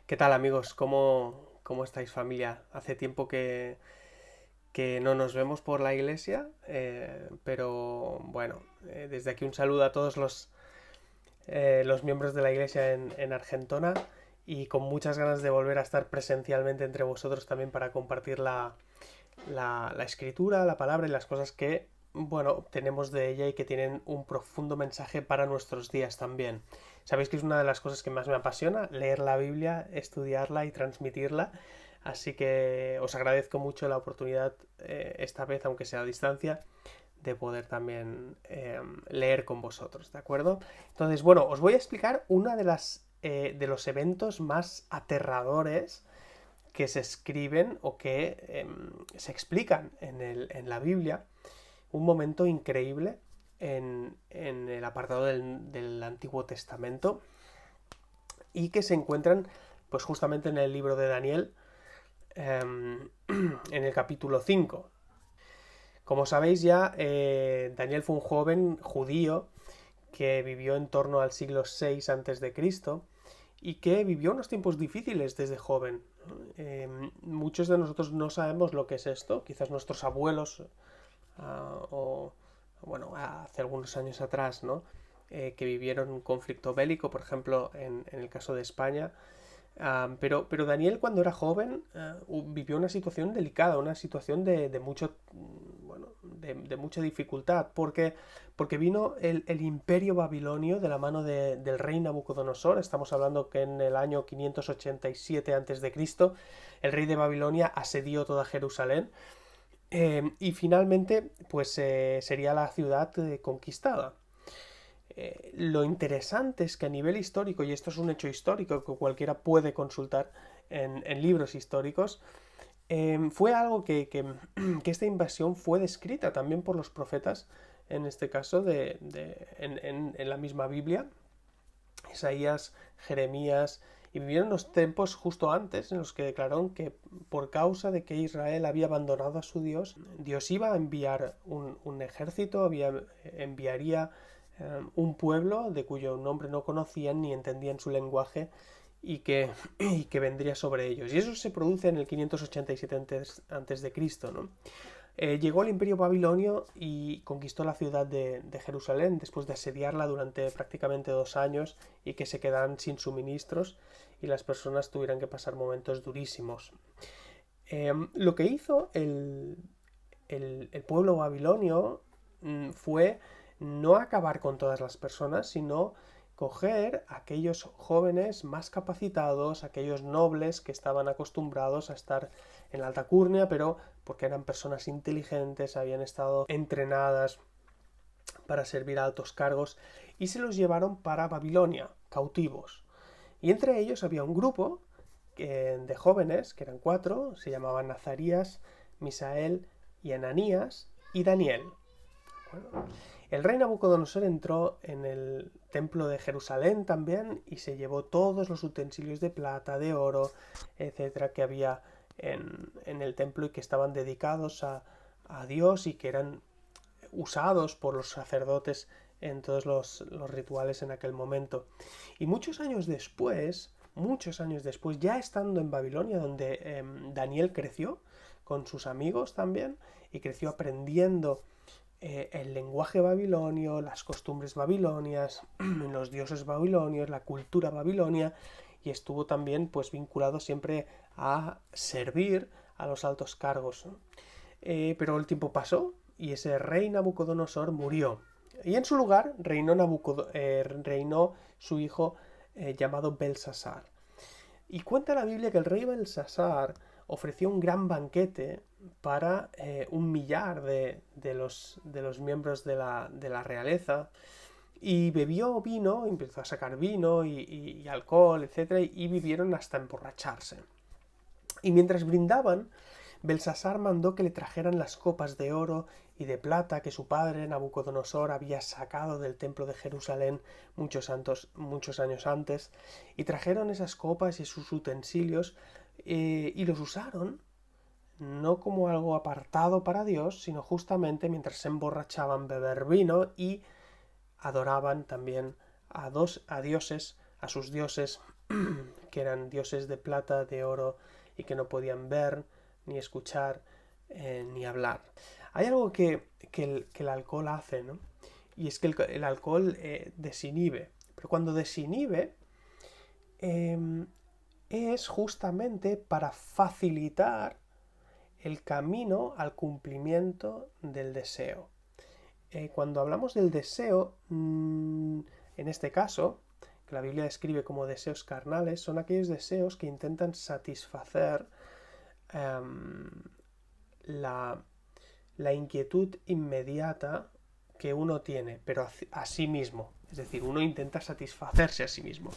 ¿Qué tal amigos? ¿Cómo estáis familia? Hace tiempo que no nos vemos por la iglesia, pero bueno, desde aquí un saludo a todos los miembros de la iglesia en Argentona y con muchas ganas de volver a estar presencialmente entre vosotros también para compartir la escritura, la palabra y las cosas que, bueno, obtenemos de ella y que tienen un profundo mensaje para nuestros días también. Sabéis que es una de las cosas que más me apasiona, leer la Biblia, estudiarla y transmitirla. Así que os agradezco mucho la oportunidad, esta vez, aunque sea a distancia, de poder también leer con vosotros, ¿de acuerdo? Entonces, bueno, os voy a explicar una de los eventos más aterradores que se escriben o que se explican en la Biblia. Un momento increíble en el apartado del Antiguo Testamento y que se encuentran pues justamente en el libro de Daniel, en el capítulo 5. Como sabéis ya, Daniel fue un joven judío que vivió en torno al siglo VI antes de Cristo y que vivió unos tiempos difíciles desde joven. Muchos de nosotros no sabemos lo que es esto, quizás nuestros abuelos, o bueno, hace algunos años atrás, ¿no? Que vivieron un conflicto bélico, por ejemplo, en el caso de España. Pero Daniel, cuando era joven, vivió una situación delicada, una situación de mucho, bueno, de mucha dificultad, porque vino el imperio babilonio de la mano del rey Nabucodonosor. Estamos hablando que en el año 587 a.C., el rey de Babilonia asedió toda Jerusalén, y finalmente, pues sería la ciudad conquistada. Lo interesante es que a nivel histórico, y esto es un hecho histórico que cualquiera puede consultar en libros históricos, fue algo que esta invasión fue descrita también por los profetas, en este caso en la misma Biblia, Isaías, Jeremías, y vivieron los tiempos justo antes en los que declararon que por causa de que Israel había abandonado a su Dios, Dios iba a enviar un ejército, enviaría un pueblo de cuyo nombre no conocían ni entendían su lenguaje y que vendría sobre ellos. Y eso se produce en el 587 antes de Cristo, ¿no? Llegó el imperio babilonio y conquistó la ciudad de Jerusalén después de asediarla durante prácticamente 2 años y que se quedaran sin suministros y las personas tuvieran que pasar momentos durísimos. Lo que hizo el pueblo babilonio fue no acabar con todas las personas, sino coger a aquellos jóvenes más capacitados, aquellos nobles que estaban acostumbrados a estar en la alta curnia, pero porque eran personas inteligentes, habían estado entrenadas para servir a altos cargos, y se los llevaron para Babilonia, cautivos. Y entre ellos había un grupo de jóvenes, que eran 4, se llamaban Nazarías, Misael y Ananías y Daniel. Bueno, el rey Nabucodonosor entró en el templo de Jerusalén también y se llevó todos los utensilios de plata, de oro, etcétera, que había en el templo y que estaban dedicados a Dios y que eran usados por los sacerdotes en todos los rituales en aquel momento. Y muchos años después, ya estando en Babilonia, donde Daniel creció con sus amigos también, y creció aprendiendo el lenguaje babilonio, las costumbres babilonias, los dioses babilonios, la cultura babilonia, y estuvo también pues vinculado siempre a servir a los altos cargos. Pero el tiempo pasó y ese rey Nabucodonosor murió. Y en su lugar reinó su hijo, llamado Belsasar. Y cuenta la Biblia que el rey Belsasar ofreció un gran banquete para 1 millar de los miembros de la realeza, y bebió vino, empezó a sacar vino y alcohol, etc. Y vivieron hasta emborracharse. Y mientras brindaban, Belsasar mandó que le trajeran las copas de oro y de plata que su padre Nabucodonosor había sacado del templo de Jerusalén muchos años antes, y trajeron esas copas y sus utensilios, y los usaron no como algo apartado para Dios, sino justamente mientras se emborrachaban beber vino y adoraban también a sus dioses que eran dioses de plata, de oro, y que no podían ver, ni escuchar, ni hablar. Hay algo que el alcohol hace, ¿no? Y es que el alcohol desinhibe. Pero cuando desinhibe, es justamente para facilitar el camino al cumplimiento del deseo. Cuando hablamos del deseo, en este caso, que la Biblia describe como deseos carnales, son aquellos deseos que intentan satisfacer la inquietud inmediata que uno tiene, pero a sí mismo. Es decir, uno intenta satisfacerse a sí mismo.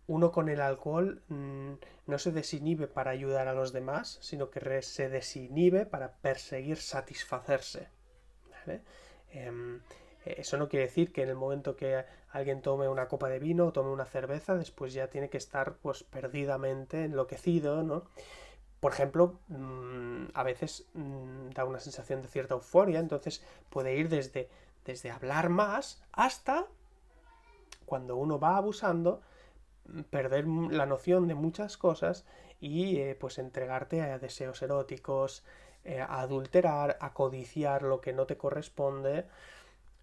Uno con el alcohol no se desinhibe para ayudar a los demás, sino que se desinhibe para perseguir satisfacerse. ¿Vale? Eso no quiere decir que en el momento que alguien tome una copa de vino o tome una cerveza, después ya tiene que estar pues perdidamente enloquecido, ¿no? Por ejemplo, a veces da una sensación de cierta euforia, entonces puede ir desde hablar más hasta, cuando uno va abusando, perder la noción de muchas cosas y pues entregarte a deseos eróticos, a adulterar, a codiciar lo que no te corresponde,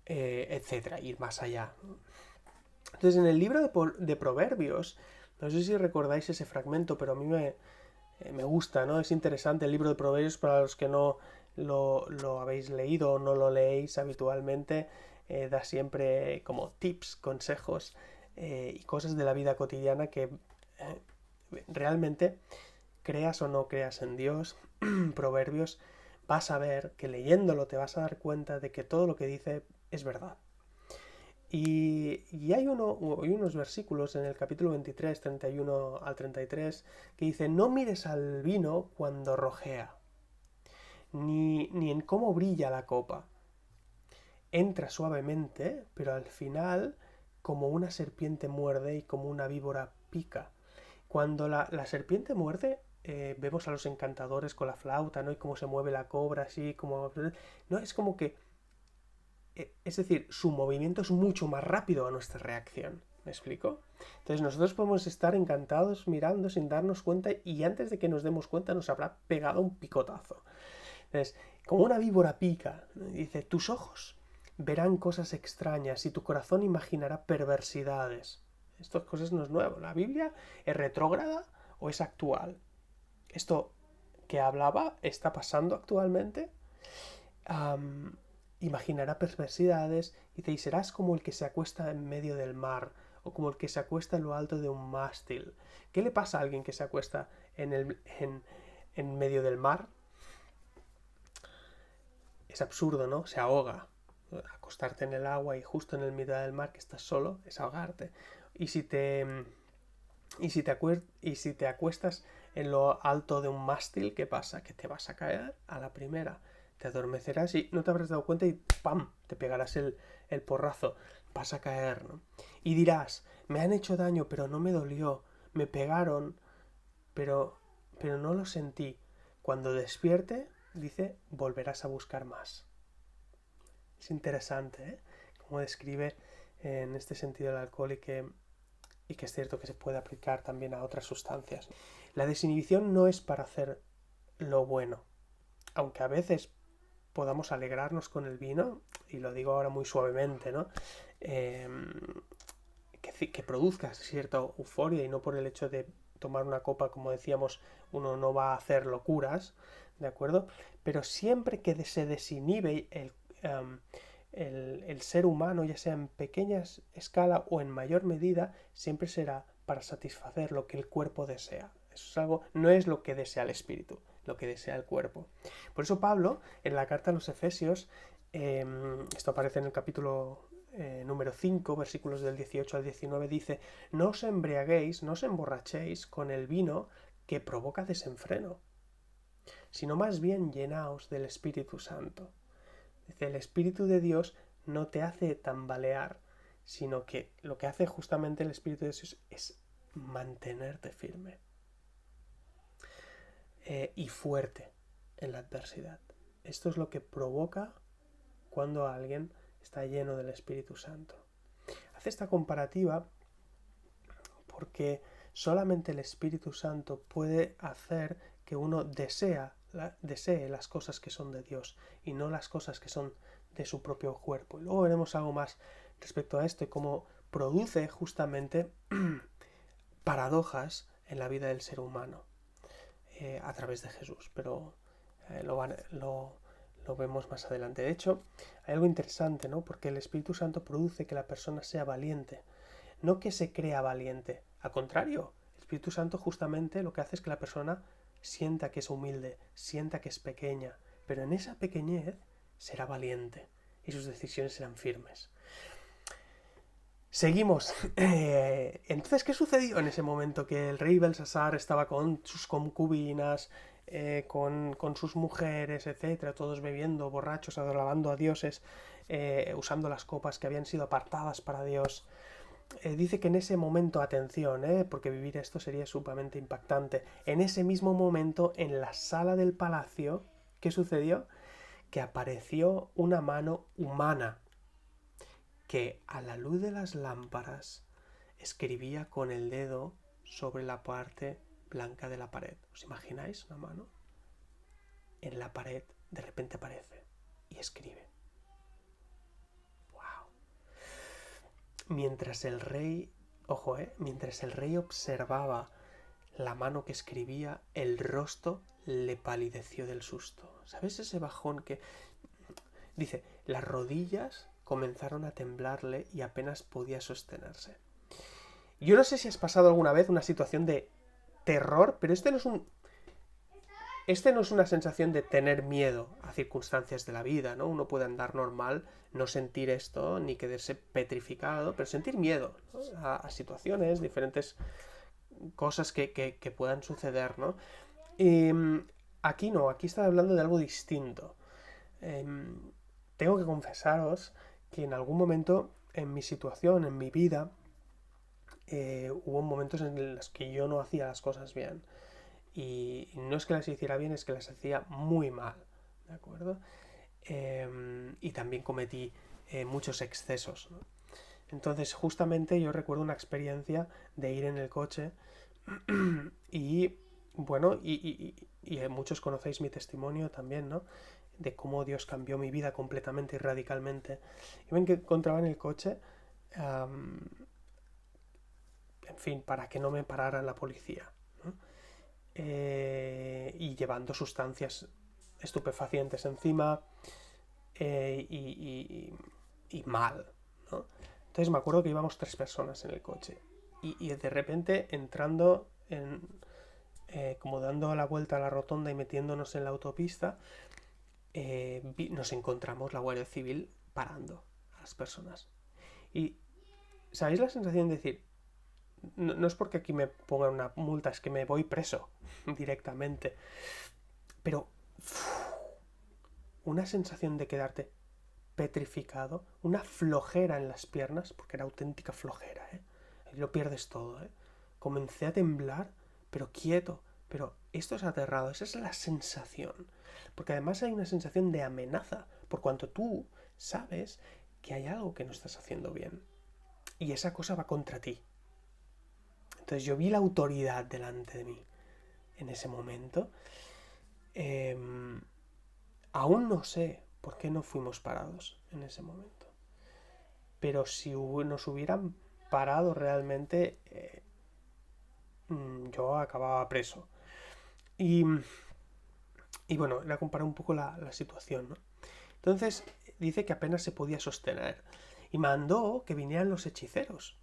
etcétera, ir más allá. Entonces, en el libro de Proverbios, no sé si recordáis ese fragmento, pero a mí me gusta, ¿no? Es interesante el libro de Proverbios para los que no lo habéis leído o no lo leéis habitualmente. Da siempre como tips, consejos y cosas de la vida cotidiana que realmente, creas o no creas en Dios, Proverbios, vas a ver que leyéndolo te vas a dar cuenta de que todo lo que dice es verdad. Y hay unos versículos en el capítulo 23, 31 al 33, que dice: no mires al vino cuando rojea, ni en cómo brilla la copa. Entra suavemente, pero al final como una serpiente muerde y como una víbora pica. Cuando la serpiente muerde, vemos a los encantadores con la flauta, ¿no? Y cómo se mueve la cobra, así como... No, es como que... Es decir, su movimiento es mucho más rápido a nuestra reacción. ¿Me explico? Entonces nosotros podemos estar encantados mirando sin darnos cuenta y antes de que nos demos cuenta nos habrá pegado un picotazo. Entonces, como una víbora pica, dice, tus ojos verán cosas extrañas y tu corazón imaginará perversidades. Estas cosas no es nuevo. ¿La Biblia es retrógrada o es actual? Esto que hablaba está pasando actualmente. Imaginará perversidades y te serás como el que se acuesta en medio del mar o como el que se acuesta en lo alto de un mástil. ¿Qué le pasa a alguien que se acuesta en medio del mar? Es absurdo, ¿no? Se ahoga. Acostarte en el agua y justo en el mitad del mar que estás solo es ahogarte. Y si te acuestas en lo alto de un mástil, ¿qué pasa? Que te vas a caer a la primera. Te adormecerás y no te habrás dado cuenta y ¡pam! Te pegarás el porrazo. Vas a caer, ¿no? Y dirás, me han hecho daño, pero no me dolió. Me pegaron, pero no lo sentí. Cuando despierte, dice, volverás a buscar más. Es interesante, ¿eh? Cómo describe en este sentido el alcohol y que es cierto que se puede aplicar también a otras sustancias. La desinhibición no es para hacer lo bueno, aunque a veces podamos alegrarnos con el vino, y lo digo ahora muy suavemente, ¿no? Que produzca cierta euforia y no por el hecho de tomar una copa, como decíamos, uno no va a hacer locuras, ¿de acuerdo? Pero siempre que se desinhibe el ser humano, ya sea en pequeña escala o en mayor medida, siempre será para satisfacer lo que el cuerpo desea. Eso es algo, no es lo que desea el espíritu, lo que desea el cuerpo. Por eso Pablo, en la carta a los Efesios, esto aparece en el capítulo número 5, versículos del 18 al 19, dice: no os embriaguéis, no os emborrachéis con el vino que provoca desenfreno, sino más bien llenaos del Espíritu Santo. Dice, el Espíritu de Dios no te hace tambalear, sino que lo que hace justamente el Espíritu de Dios es mantenerte firme y fuerte en la adversidad. Esto es lo que provoca cuando alguien está lleno del Espíritu Santo. Hace esta comparativa porque solamente el Espíritu Santo puede hacer que uno desee las cosas que son de Dios y no las cosas que son de su propio cuerpo. Y luego veremos algo más respecto a esto y cómo produce justamente paradojas en la vida del ser humano a través de Jesús, pero lo vemos más adelante. De hecho, hay algo interesante, ¿no? Porque el Espíritu Santo produce que la persona sea valiente, no que se crea valiente. Al contrario, el Espíritu Santo justamente lo que hace es que la persona sienta que es humilde, sienta que es pequeña, pero en esa pequeñez será valiente y sus decisiones serán firmes. Seguimos. Entonces, ¿qué sucedió en ese momento? Que el rey Belsasar estaba con sus concubinas, con sus mujeres, etcétera, todos bebiendo, borrachos, alabando a dioses, usando las copas que habían sido apartadas para Dios. Dice que en ese momento, atención, porque vivir esto sería sumamente impactante, en ese mismo momento, en la sala del palacio, ¿qué sucedió? Que apareció una mano humana que a la luz de las lámparas escribía con el dedo sobre la parte blanca de la pared. ¿Os imagináis una mano? En la pared de repente aparece y escribe. ¡Wow! Mientras el rey, mientras el rey observaba la mano que escribía, el rostro le palideció del susto. ¿Sabes ese bajón que... Dice, las rodillas comenzaron a temblarle y apenas podía sostenerse. Yo no sé si has pasado alguna vez una situación de terror, pero este no es una sensación de tener miedo a circunstancias de la vida, ¿no? Uno puede andar normal, no sentir esto, ni quedarse petrificado, pero sentir miedo, ¿no? a situaciones, diferentes cosas que puedan suceder, ¿no? Y aquí no, aquí está hablando de algo distinto. Tengo que confesaros que en algún momento en mi situación, en mi vida, hubo momentos en los que yo no hacía las cosas bien. Y no es que las hiciera bien, es que las hacía muy mal, ¿de acuerdo? Y también cometí muchos excesos, ¿no? Entonces, justamente yo recuerdo una experiencia de ir en el coche y, bueno, y muchos conocéis mi testimonio también, ¿no? De cómo Dios cambió mi vida completamente y radicalmente. Y me encontraba en el coche, en fin, para que no me parara la policía, ¿no? Y llevando sustancias estupefacientes encima y mal, ¿no? Entonces me acuerdo que íbamos 3 personas en el coche y de repente entrando como dando la vuelta a la rotonda y metiéndonos en la autopista, nos encontramos la Guardia Civil parando a las personas. Y ¿sabéis la sensación de decir, no es porque aquí me pongan una multa, es que me voy preso directamente? Pero una sensación de quedarte petrificado, una flojera en las piernas, porque era auténtica flojera, ahí lo pierdes todo, Comencé a temblar, pero quieto, pero esto es aterrado, esa es la sensación, porque además hay una sensación de amenaza, por cuanto tú sabes que hay algo que no estás haciendo bien, y esa cosa va contra ti. Entonces yo vi la autoridad delante de mí en ese momento. Aún no sé por qué no fuimos parados en ese momento. Pero si nos hubieran parado realmente, yo acababa preso. Y bueno, le comparé un poco la situación, ¿no? Entonces dice que apenas se podía sostener. Y mandó que vinieran los hechiceros,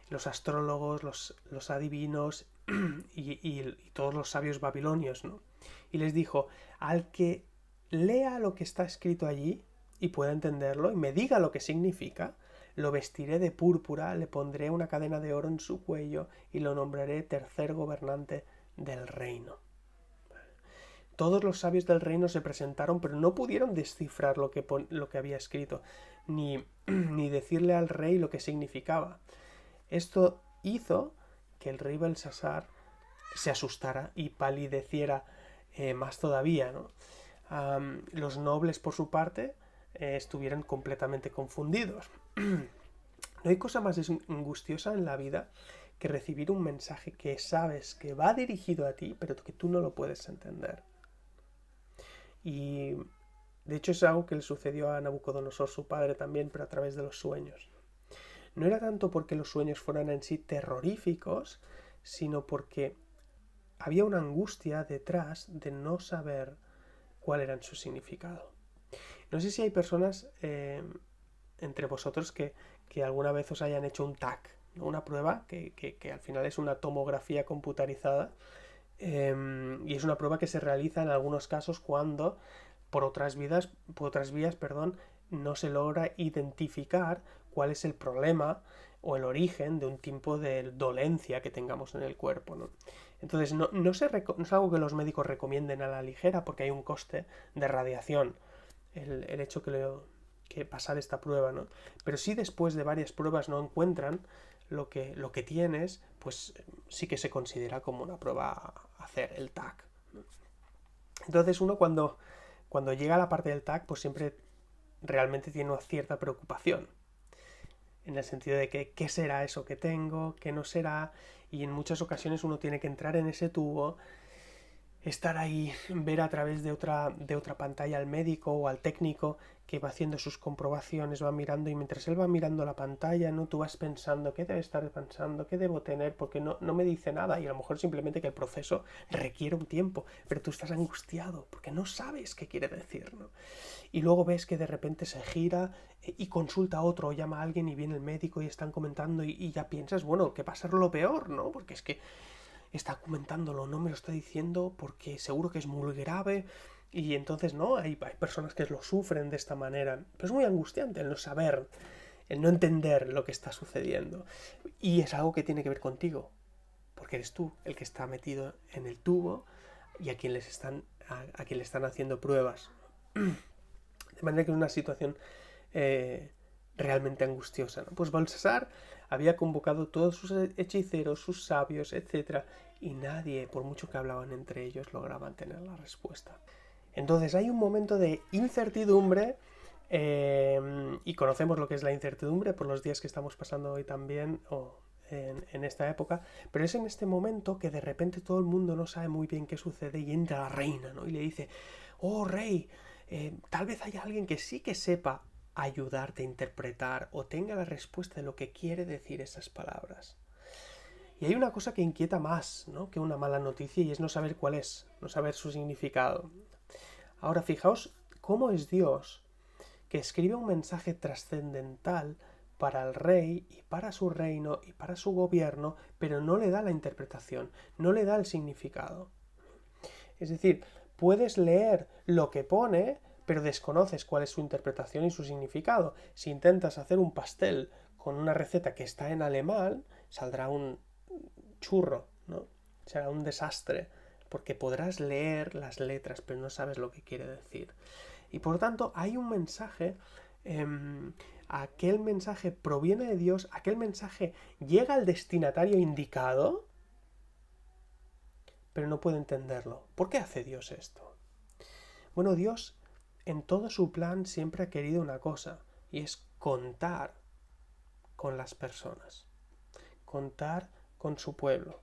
los astrólogos, los adivinos y todos los sabios babilonios, ¿no? Y les dijo, al que lea lo que está escrito allí y pueda entenderlo y me diga lo que significa, lo vestiré de púrpura, le pondré una cadena de oro en su cuello y lo nombraré tercer gobernante del reino. Todos los sabios del reino se presentaron, pero no pudieron descifrar lo que había escrito, ni decirle al rey lo que significaba. Esto hizo que el rey Belsasar se asustara y palideciera más todavía, ¿no? Los nobles, por su parte, estuvieran completamente confundidos. No hay cosa más angustiosa en la vida que recibir un mensaje que sabes que va dirigido a ti, pero que tú no lo puedes entender. Y de hecho es algo que le sucedió a Nabucodonosor, su padre también, pero a través de los sueños. No era tanto porque los sueños fueran en sí terroríficos, sino porque había una angustia detrás de no saber cuál era su significado. No sé si hay personas entre vosotros que alguna vez os hayan hecho un TAC, ¿no? Una prueba que al final es una tomografía computarizada, y es una prueba que se realiza en algunos casos cuando por otras vías, no se logra identificar cuál es el problema o el origen de un tipo de dolencia que tengamos en el cuerpo, ¿no? Entonces no es algo que los médicos recomienden a la ligera porque hay un coste de radiación el hecho que pasar esta prueba, ¿no? Pero si después de varias pruebas no encuentran lo que tienes, pues sí que se considera como una prueba a hacer, el TAC. Entonces uno cuando llega a la parte del TAC, pues siempre realmente tiene una cierta preocupación. En el sentido de que, ¿qué será eso que tengo? ¿Qué no será? Y en muchas ocasiones uno tiene que entrar en ese tubo, estar ahí, ver a través de otra pantalla al médico o al técnico que va haciendo sus comprobaciones, va mirando, y mientras él va mirando la pantalla, ¿no? Tú vas pensando, ¿qué debe estar pensando? ¿Qué debo tener? Porque no me dice nada, y a lo mejor simplemente que el proceso requiere un tiempo, pero tú estás angustiado porque no sabes qué quiere decir, ¿no? Y luego ves que de repente se gira y consulta a otro, o llama a alguien y viene el médico y están comentando, y ya piensas, bueno, que pasa lo peor, ¿no? Porque es que está comentándolo, no me lo está diciendo porque seguro que es muy grave. Y entonces, ¿no? Hay personas que lo sufren de esta manera. Pero es muy angustiante el no saber, el no entender lo que está sucediendo. Y es algo que tiene que ver contigo, porque eres tú el que está metido en el tubo y a quien le están haciendo pruebas. De manera que es una situación realmente angustiosa, ¿no? Pues Belsasar había convocado todos sus hechiceros, sus sabios, etc. Y nadie, por mucho que hablaban entre ellos, lograban tener la respuesta. Entonces hay un momento de incertidumbre, y conocemos lo que es la incertidumbre por los días que estamos pasando hoy también, en esta época, pero es en este momento que de repente todo el mundo no sabe muy bien qué sucede y entra la reina, ¿no? Y le dice, oh rey, tal vez haya alguien que sí que sepa ayudarte a interpretar o tenga la respuesta de lo que quiere decir esas palabras. Y hay una cosa que inquieta más, ¿no?, que una mala noticia, y es no saber cuál es, no saber su significado. Ahora fijaos cómo es Dios, que escribe un mensaje trascendental para el rey y para su reino y para su gobierno, pero no le da la interpretación, no le da el significado. Es decir, puedes leer lo que pone, pero desconoces cuál es su interpretación y su significado. Si intentas hacer un pastel con una receta que está en alemán, saldrá un churro, ¿no? Será un desastre, porque podrás leer las letras, pero no sabes lo que quiere decir. Y por tanto, hay un mensaje, aquel mensaje proviene de Dios, aquel mensaje llega al destinatario indicado, pero no puede entenderlo. ¿Por qué hace Dios esto? Bueno, Dios en todo su plan siempre ha querido una cosa, y es contar con las personas, contar con su pueblo,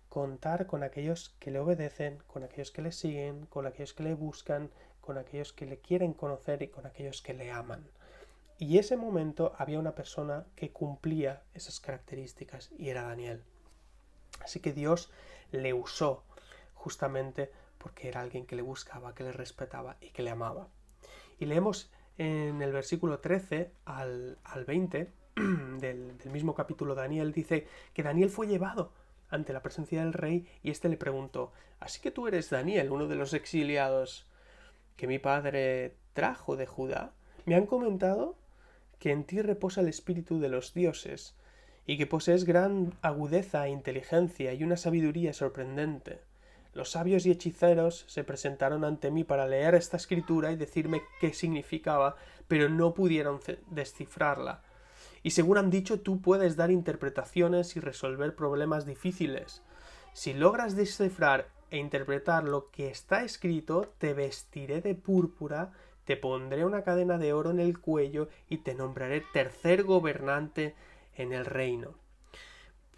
contar con aquellos que le obedecen, con aquellos que le siguen, con aquellos que le buscan, con aquellos que le quieren conocer y con aquellos que le aman. Y ese momento había una persona que cumplía esas características, y era Daniel. Así que Dios le usó justamente porque era alguien que le buscaba, que le respetaba y que le amaba. Y leemos en el versículo 13 al 20 del mismo capítulo de Daniel, dice que Daniel fue llevado ante la presencia del rey y éste le preguntó, ¿así que tú eres Daniel, uno de los exiliados que mi padre trajo de Judá? Me han comentado que en ti reposa el espíritu de los dioses y que posees gran agudeza e inteligencia y una sabiduría sorprendente. Los sabios y hechiceros se presentaron ante mí para leer esta escritura y decirme qué significaba, pero no pudieron descifrarla. Y según han dicho, tú puedes dar interpretaciones y resolver problemas difíciles. Si logras descifrar e interpretar lo que está escrito, te vestiré de púrpura, te pondré una cadena de oro en el cuello y te nombraré tercer gobernante en el reino.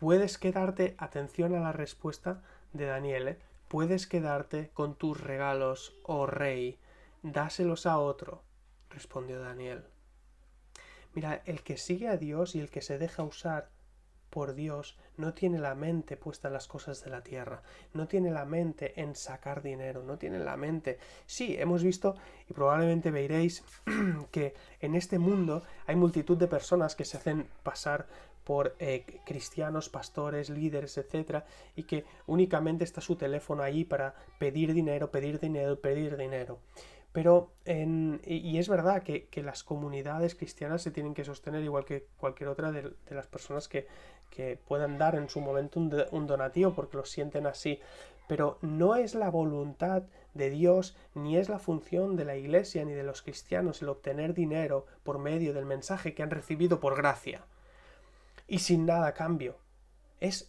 puedes quedarte, atención a la respuesta de Daniel, puedes quedarte con tus regalos, oh rey, dáselos a otro, respondió Daniel. Mira, el que sigue a Dios y el que se deja usar por Dios no tiene la mente puesta en las cosas de la tierra, no tiene la mente en sacar dinero, no tiene la mente... Sí, hemos visto y probablemente veréis que en este mundo hay multitud de personas que se hacen pasar por cristianos, pastores, líderes, etcétera, y que únicamente está su teléfono ahí para pedir dinero, pedir dinero, pedir dinero. Pero, y es verdad que las comunidades cristianas se tienen que sostener igual que cualquier otra de las personas que puedan dar en su momento un donativo porque lo sienten así. Pero no es la voluntad de Dios, ni es la función de la Iglesia ni de los cristianos el obtener dinero por medio del mensaje que han recibido por gracia y sin nada a cambio. Eso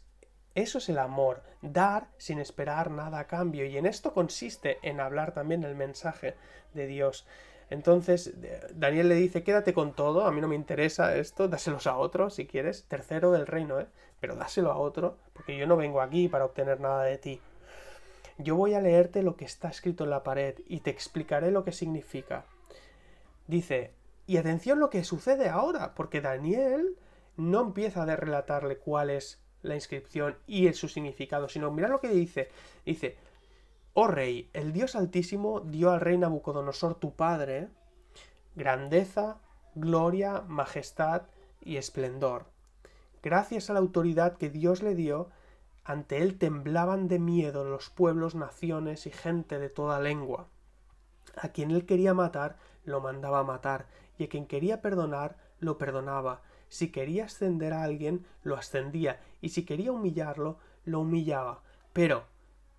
es el amor, dar sin esperar nada a cambio. Y en esto consiste en hablar también el mensaje de Dios. Entonces Daniel le dice, quédate con todo, a mí no me interesa esto, dáselos a otro si quieres, tercero del reino, pero dáselo a otro, porque yo no vengo aquí para obtener nada de ti. Yo voy a leerte lo que está escrito en la pared y te explicaré lo que significa. Dice, y atención lo que sucede ahora, porque Daniel no empieza a relatarle cuál es la inscripción y su significado, sino mira lo que dice. Dice, oh rey, el Dios Altísimo dio al rey Nabucodonosor tu padre grandeza, gloria, majestad y esplendor. Gracias a la autoridad que Dios le dio, ante él temblaban de miedo los pueblos, naciones y gente de toda lengua. A quien él quería matar, lo mandaba matar, y a quien quería perdonar, lo perdonaba. Si quería ascender a alguien, lo ascendía, y si quería humillarlo, lo humillaba. Pero,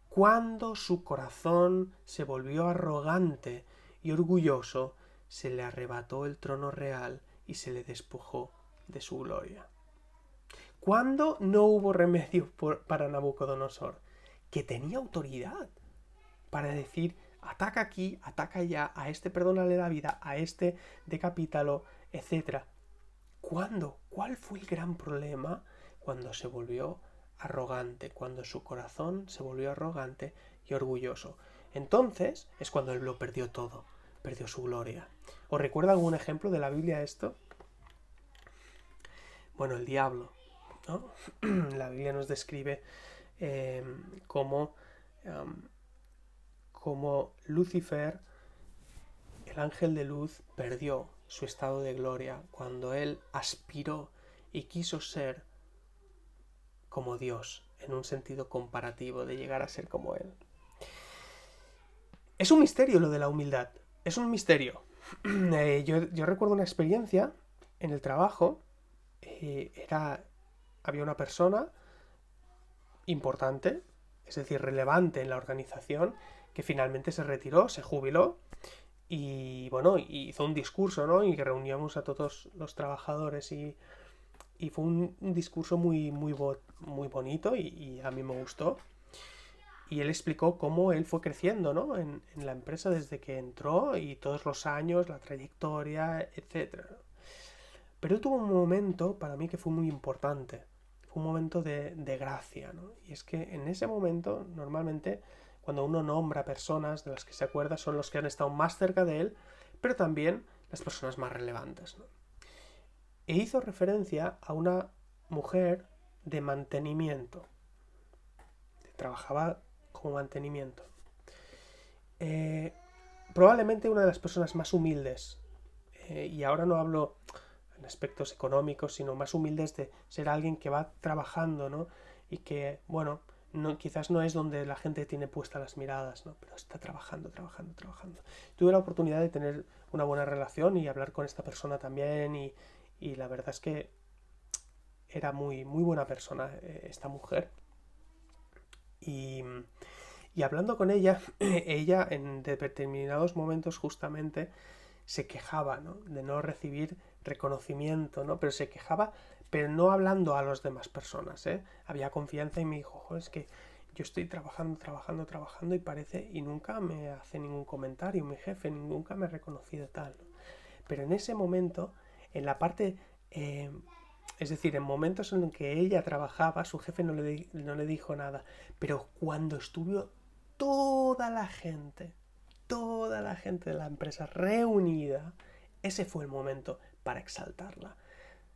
cuando su corazón se volvió arrogante y orgulloso, se le arrebató el trono real y se le despojó de su gloria. ¿Cuándo no hubo remedio para Nabucodonosor? Que tenía autoridad para decir, ataca aquí, ataca allá, a este perdónale la vida, a este decapítalo, etc. ¿Cuándo? ¿Cuál fue el gran problema? Cuando se volvió arrogante, cuando su corazón se volvió arrogante y orgulloso. Entonces es cuando él lo perdió todo, perdió su gloria. ¿Os recuerda algún ejemplo de la Biblia esto? Bueno, el diablo, ¿no? La Biblia nos describe cómo Lucifer, el ángel de luz, perdió su estado de gloria cuando él aspiró y quiso ser como Dios, en un sentido comparativo, de llegar a ser como él. Es un misterio lo de la humildad, es un misterio. Yo recuerdo una experiencia en el trabajo, había una persona importante, es decir, relevante en la organización, que finalmente se retiró, se jubiló, y bueno, hizo un discurso, ¿no? Y que reuníamos a todos los trabajadores y fue un discurso muy bonito y a mí me gustó. Y él explicó cómo él fue creciendo, ¿no? en la empresa desde que entró y todos los años, la trayectoria, etc. Pero él tuvo un momento para mí que fue muy importante. Fue un momento de gracia, ¿no? Y es que en ese momento, normalmente, cuando uno nombra personas de las que se acuerda, son los que han estado más cerca de él, pero también las personas más relevantes, ¿no? E hizo referencia a una mujer de mantenimiento. Trabajaba como mantenimiento. Probablemente una de las personas más humildes, y ahora no hablo en aspectos económicos, sino más humildes de ser alguien que va trabajando, ¿no? Y que, bueno, quizás no es donde la gente tiene puestas las miradas, ¿no? Pero está trabajando. Tuve la oportunidad de tener una buena relación y hablar con esta persona también y la verdad es que era muy buena persona esta mujer. Y hablando con ella, ella en determinados momentos justamente se quejaba, ¿no? De no recibir reconocimiento, ¿no? Pero se quejaba, pero no hablando a las demás personas, ¿eh? Había confianza y me dijo, es que yo estoy trabajando y nunca me hace ningún comentario, mi jefe nunca me ha reconocido tal, ¿no? Pero en ese momento, en la parte Es decir, en momentos en los que ella trabajaba, su jefe no le dijo nada. Pero cuando estuvo toda la gente de la empresa reunida, ese fue el momento para exaltarla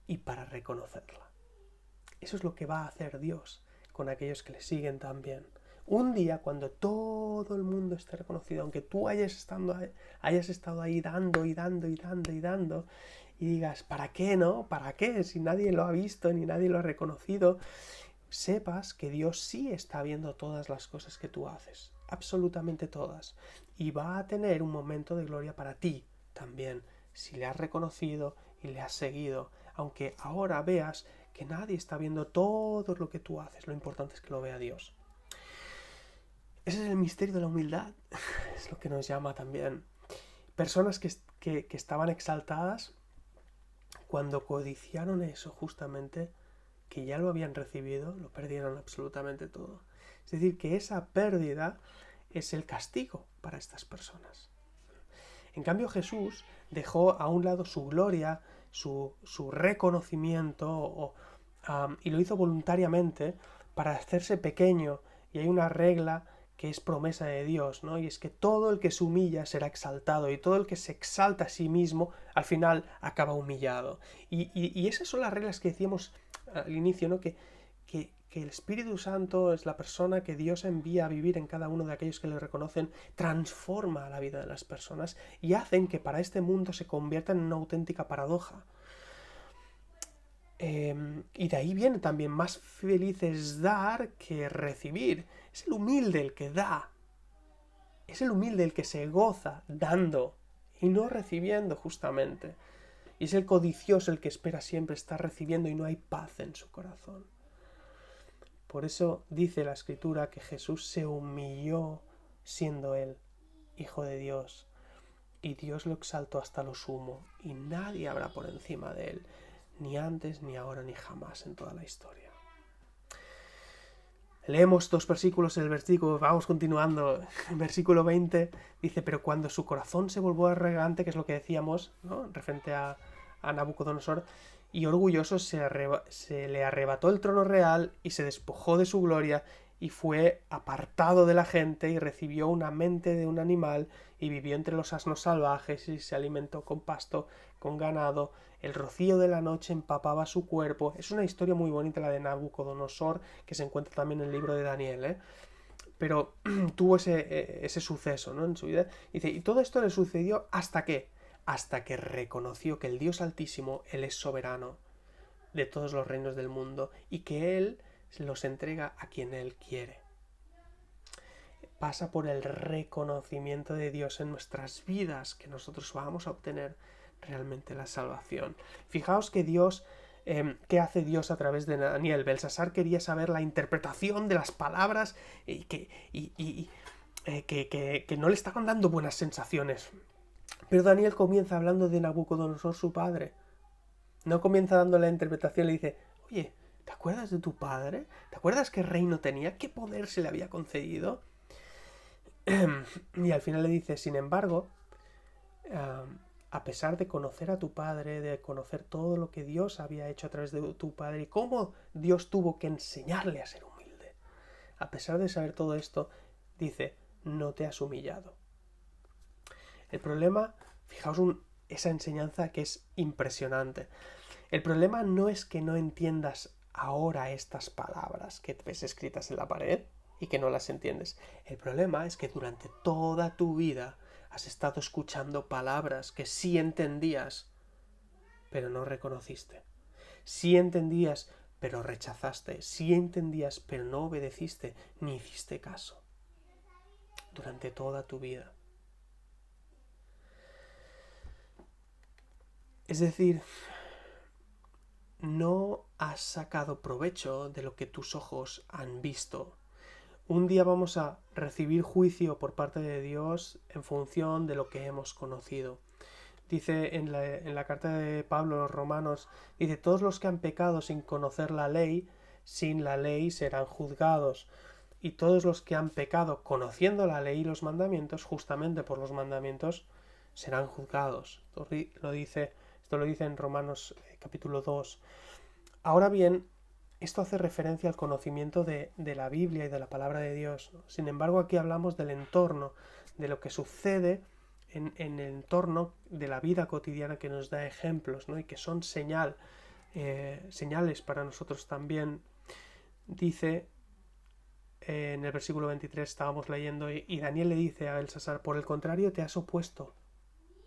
y para reconocerla. Eso es lo que va a hacer Dios con aquellos que le siguen también. Un día, cuando todo el mundo esté reconocido, aunque tú hayas estado ahí dando y dando y dando y dando, y digas, ¿para qué no? ¿Para qué? Si nadie lo ha visto ni nadie lo ha reconocido, sepas que Dios sí está viendo todas las cosas que tú haces, absolutamente todas, y va a tener un momento de gloria para ti también, si le has reconocido y le has seguido, aunque ahora veas que nadie está viendo todo lo que tú haces, lo importante es que lo vea Dios. Ese es el misterio de la humildad, es lo que nos llama también. Personas que estaban exaltadas, cuando codiciaron eso justamente, que ya lo habían recibido, lo perdieron absolutamente todo. Es decir, que esa pérdida es el castigo para estas personas. En cambio, Jesús dejó a un lado su gloria, su reconocimiento, y lo hizo voluntariamente para hacerse pequeño. Y hay una regla que es promesa de Dios, ¿no? Y es que todo el que se humilla será exaltado, y todo el que se exalta a sí mismo, al final acaba humillado. Y esas son las reglas que decíamos al inicio, ¿no? Que el Espíritu Santo es la persona que Dios envía a vivir en cada uno de aquellos que le reconocen, transforma la vida de las personas y hacen que para este mundo se conviertan en una auténtica paradoja. Y de ahí viene también: más feliz es dar que recibir. Es el humilde el que da. Es el humilde el que se goza dando y no recibiendo, justamente. Y es el codicioso el que espera siempre estar recibiendo y no hay paz en su corazón. Por eso dice la Escritura que Jesús se humilló siendo Él Hijo de Dios, y Dios lo exaltó hasta lo sumo, y nadie habrá por encima de Él, ni antes, ni ahora, ni jamás en toda la historia. Leemos 2 versículos, el versículo, vamos continuando, el versículo 20 dice: pero cuando su corazón se volvió arrogante, que es lo que decíamos, ¿no?, referente a Nabucodonosor, y orgulloso, se le arrebató el trono real y se despojó de su gloria y fue apartado de la gente y recibió una mente de un animal y vivió entre los asnos salvajes y se alimentó con pasto, con ganado. El rocío de la noche empapaba su cuerpo. Es una historia muy bonita la de Nabucodonosor, que se encuentra también en el libro de Daniel, ¿eh? Pero tuvo ese suceso, ¿no?, en su vida. Dice, y todo esto le sucedió ¿hasta qué? Hasta que reconoció que el Dios Altísimo, Él es soberano de todos los reinos del mundo y que Él los entrega a quien Él quiere. Pasa por el reconocimiento de Dios en nuestras vidas que nosotros vamos a obtener realmente la salvación. Fijaos que Dios, ¿qué hace Dios a través de Daniel? Belsasar quería saber la interpretación de las palabras y que no le estaban dando buenas sensaciones. Pero Daniel comienza hablando de Nabucodonosor, su padre. No comienza dando la interpretación, le dice: oye, ¿te acuerdas de tu padre? ¿Te acuerdas qué reino tenía? ¿Qué poder se le había concedido? Y al final le dice: sin embargo, a pesar de conocer a tu padre, de conocer todo lo que Dios había hecho a través de tu padre y cómo Dios tuvo que enseñarle a ser humilde, a pesar de saber todo esto, dice: no te has humillado. El problema, fijaos esa enseñanza que es impresionante. El problema no es que no entiendas ahora estas palabras que ves escritas en la pared y que no las entiendes. El problema es que durante toda tu vida has estado escuchando palabras que sí entendías, pero no reconociste. Sí entendías, pero rechazaste. Sí entendías, pero no obedeciste ni hiciste caso. Durante toda tu vida. Es decir, no has sacado provecho de lo que tus ojos han visto. Un día vamos a recibir juicio por parte de Dios en función de lo que hemos conocido. Dice en la carta de Pablo a los Romanos, dice: todos los que han pecado sin conocer la ley, sin la ley serán juzgados. Y todos los que han pecado conociendo la ley y los mandamientos, justamente por los mandamientos, serán juzgados. Esto lo dice en Romanos capítulo 2. Ahora bien, esto hace referencia al conocimiento de la Biblia y de la palabra de Dios, ¿no? Sin embargo, aquí hablamos del entorno, de lo que sucede en el entorno de la vida cotidiana, que nos da ejemplos, ¿no? Y que son señales para nosotros también. Dice en el versículo 23, estábamos leyendo, y Daniel le dice a Belsasar: por el contrario, te has opuesto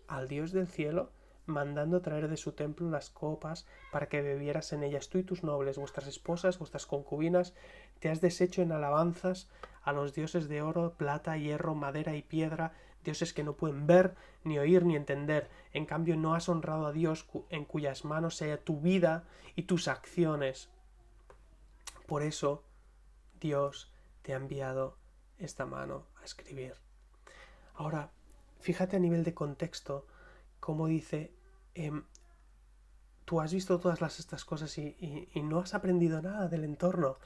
al Dios del cielo, mandando traer de su templo las copas para que bebieras en ellas tú y tus nobles, vuestras esposas, vuestras concubinas. Te has deshecho en alabanzas a los dioses de oro, plata, hierro, madera y piedra, dioses que no pueden ver, ni oír, ni entender. En cambio, no has honrado a Dios, en cuyas manos se halla tu vida y tus acciones. Por eso Dios te ha enviado esta mano a escribir. Ahora, fíjate a nivel de contexto cómo dice, tú has visto todas estas cosas y no has aprendido nada del entorno.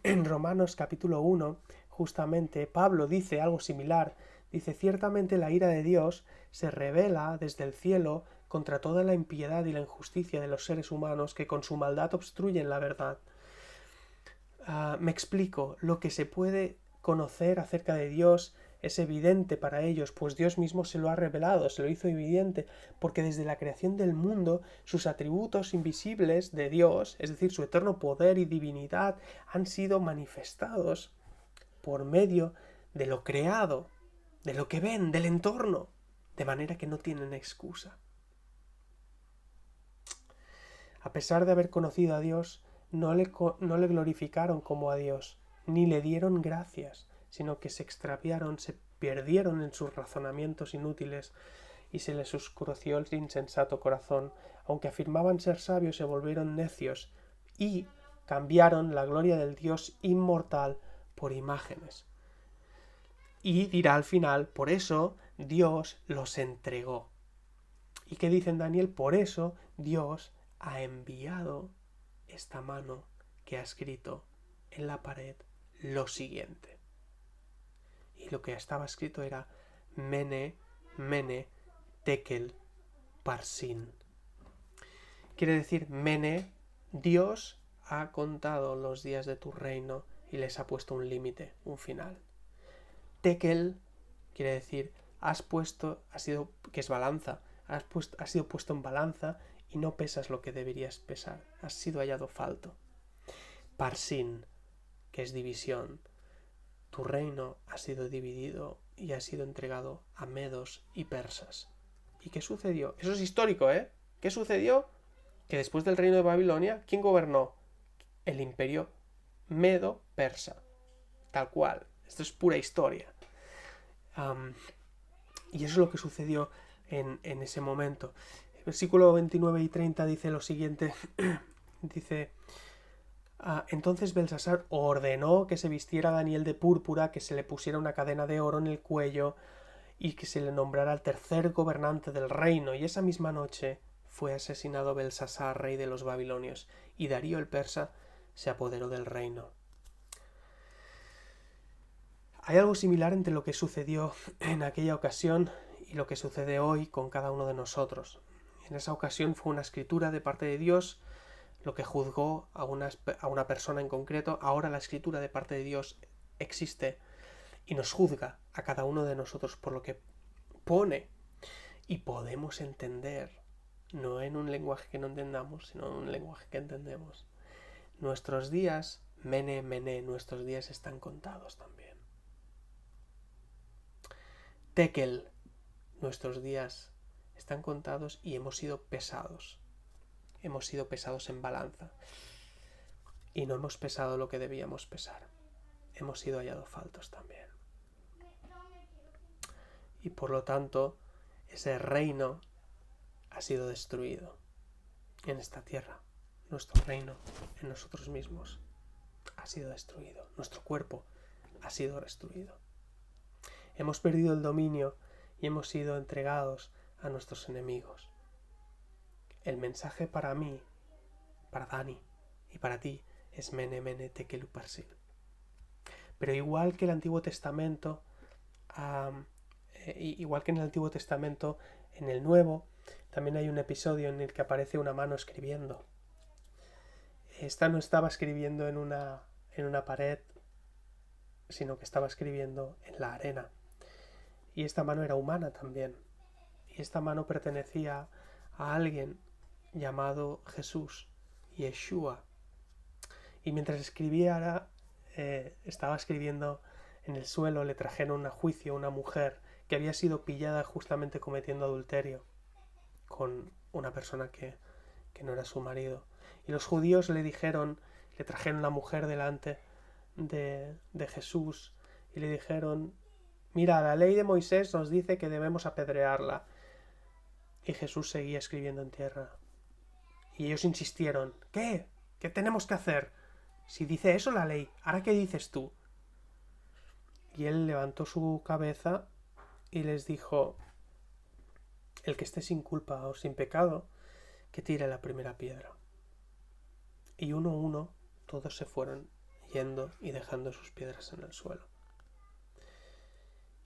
En Romanos capítulo 1, justamente, Pablo dice algo similar. Dice: ciertamente la ira de Dios se revela desde el cielo contra toda la impiedad y la injusticia de los seres humanos que con su maldad obstruyen la verdad. Me explico, lo que se puede conocer acerca de Dios es evidente para ellos, pues Dios mismo se lo ha revelado, se lo hizo evidente, porque desde la creación del mundo sus atributos invisibles de Dios, es decir, su eterno poder y divinidad, han sido manifestados por medio de lo creado, de lo que ven, del entorno, de manera que no tienen excusa. A pesar de haber conocido a Dios, no le glorificaron como a Dios, ni le dieron gracias, sino que se extraviaron, se perdieron en sus razonamientos inútiles y se les oscureció el insensato corazón. Aunque afirmaban ser sabios, se volvieron necios y cambiaron la gloria del Dios inmortal por imágenes. Y dirá al final: por eso Dios los entregó. ¿Y qué dice Daniel? Por eso Dios ha enviado esta mano que ha escrito en la pared lo siguiente. Y lo que estaba escrito era: Mene, Mene, Tekel, Parsin. Quiere decir, Mene, Dios ha contado los días de tu reino y les ha puesto un límite, un final. Tekel quiere decir, que es balanza, has sido puesto en balanza y no pesas lo que deberías pesar, has sido hallado falto. Parsin, que es división, tu reino ha sido dividido y ha sido entregado a medos y persas. ¿Y qué sucedió? Eso es histórico, ¿eh? ¿Qué sucedió? Que después del reino de Babilonia, ¿quién gobernó? El imperio medo-persa. Tal cual. Esto es pura historia. Y eso es lo que sucedió en ese momento. El versículo 29 y 30 dice lo siguiente. Dice: entonces Belsasar ordenó que se vistiera a Daniel de púrpura, que se le pusiera una cadena de oro en el cuello y que se le nombrara el tercer gobernante del reino. Y esa misma noche fue asesinado Belsasar, rey de los babilonios, y Darío el persa se apoderó del reino. Hay algo similar entre lo que sucedió en aquella ocasión y lo que sucede hoy con cada uno de nosotros. En esa ocasión fue una escritura de parte de Dios lo que juzgó a una persona en concreto. Ahora la escritura de parte de Dios existe y nos juzga a cada uno de nosotros por lo que pone, y podemos entender, no en un lenguaje que no entendamos, sino en un lenguaje que entendemos. Nuestros días, mene, mene, nuestros días están contados también. Tekel, nuestros días están contados y hemos sido pesados. Hemos sido pesados en balanza y no hemos pesado lo que debíamos pesar. Hemos sido hallados faltos también. Y por lo tanto, ese reino ha sido destruido en esta tierra. Nuestro reino en nosotros mismos ha sido destruido. Nuestro cuerpo ha sido destruido. Hemos perdido el dominio y hemos sido entregados a nuestros enemigos. El mensaje para mí, para Dani y para ti es Mene, Mene, Tekel, Parsin. Pero igual que el Antiguo Testamento, igual que en el Antiguo Testamento, en el Nuevo también hay un episodio en el que aparece una mano escribiendo. Esta no estaba escribiendo en una pared, sino que estaba escribiendo en la arena. Y esta mano era humana también. Y esta mano pertenecía a alguien llamado Jesús, Yeshua. Y mientras escribía, estaba escribiendo en el suelo, le trajeron a juicio una mujer que había sido pillada justamente cometiendo adulterio con una persona que no era su marido. Y los judíos le trajeron la mujer delante de Jesús y le dijeron: mira, la ley de Moisés nos dice que debemos apedrearla. Y Jesús seguía escribiendo en tierra. Y ellos insistieron: ¿qué? ¿Qué tenemos que hacer? Si dice eso la ley, ¿ahora qué dices tú? Y él levantó su cabeza y les dijo: el que esté sin culpa o sin pecado, que tire la primera piedra. Y uno a uno todos se fueron yendo y dejando sus piedras en el suelo.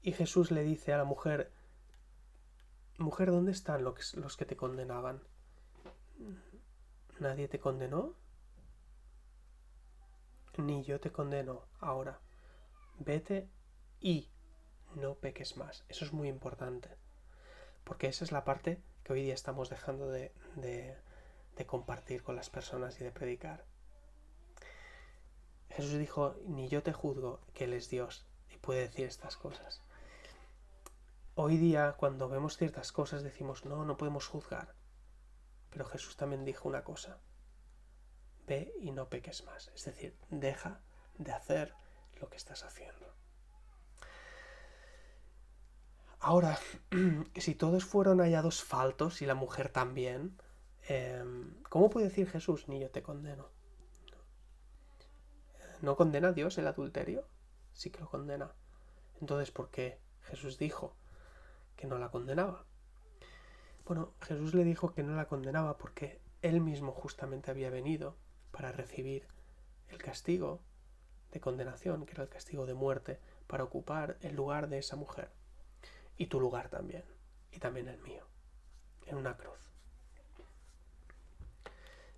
Y Jesús le dice a la mujer: mujer, ¿dónde están los que te condenaban? ¿Nadie te condenó? Ni yo te condeno ahora. Vete y no peques más. Eso es muy importante, porque esa es la parte que hoy día estamos dejando de compartir con las personas y de predicar. Jesús dijo: ni yo te juzgo, que Él es Dios y puede decir estas cosas. Hoy día, cuando vemos ciertas cosas, decimos: no podemos juzgar. Pero Jesús también dijo una cosa: ve y no peques más. Es decir, deja de hacer lo que estás haciendo. Ahora, si todos fueron hallados faltos y la mujer también, ¿cómo puede decir Jesús: ni yo te condeno? ¿No condena a Dios el adulterio? Sí que lo condena. Entonces, ¿por qué Jesús dijo que no la condenaba? Bueno, Jesús le dijo que no la condenaba porque Él mismo justamente había venido para recibir el castigo de condenación, que era el castigo de muerte, para ocupar el lugar de esa mujer. Y tu lugar también. Y también el mío. En una cruz.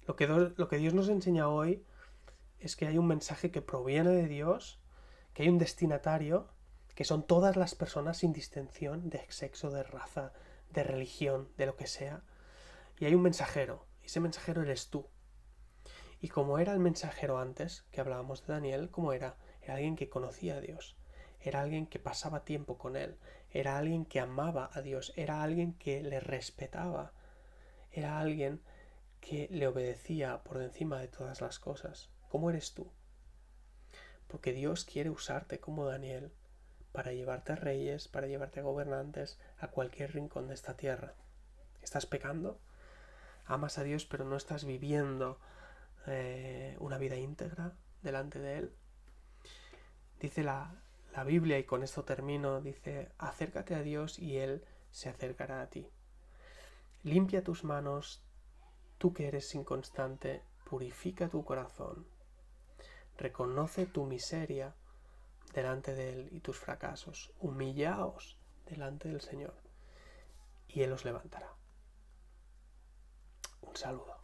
Lo que Dios nos enseña hoy es que hay un mensaje que proviene de Dios, que hay un destinatario, que son todas las personas sin distinción de sexo, de raza, de religión, de lo que sea. Y hay un mensajero, y ese mensajero eres tú. Y como era el mensajero antes, que hablábamos de Daniel, ¿cómo era? Era alguien que conocía a Dios, era alguien que pasaba tiempo con Él, era alguien que amaba a Dios, era alguien que le respetaba, era alguien que le obedecía por encima de todas las cosas. ¿Cómo eres tú? Porque Dios quiere usarte como Daniel para llevarte a reyes, para llevarte a gobernantes, a cualquier rincón de esta tierra. ¿Estás pecando? ¿Amas a Dios pero no estás viviendo una vida íntegra delante de Él? Dice la Biblia, y con esto termino, dice: acércate a Dios y Él se acercará a ti. Limpia tus manos, tú que eres inconstante, purifica tu corazón. Reconoce tu miseria delante de Él y tus fracasos. Humillaos delante del Señor y Él os levantará. Un saludo.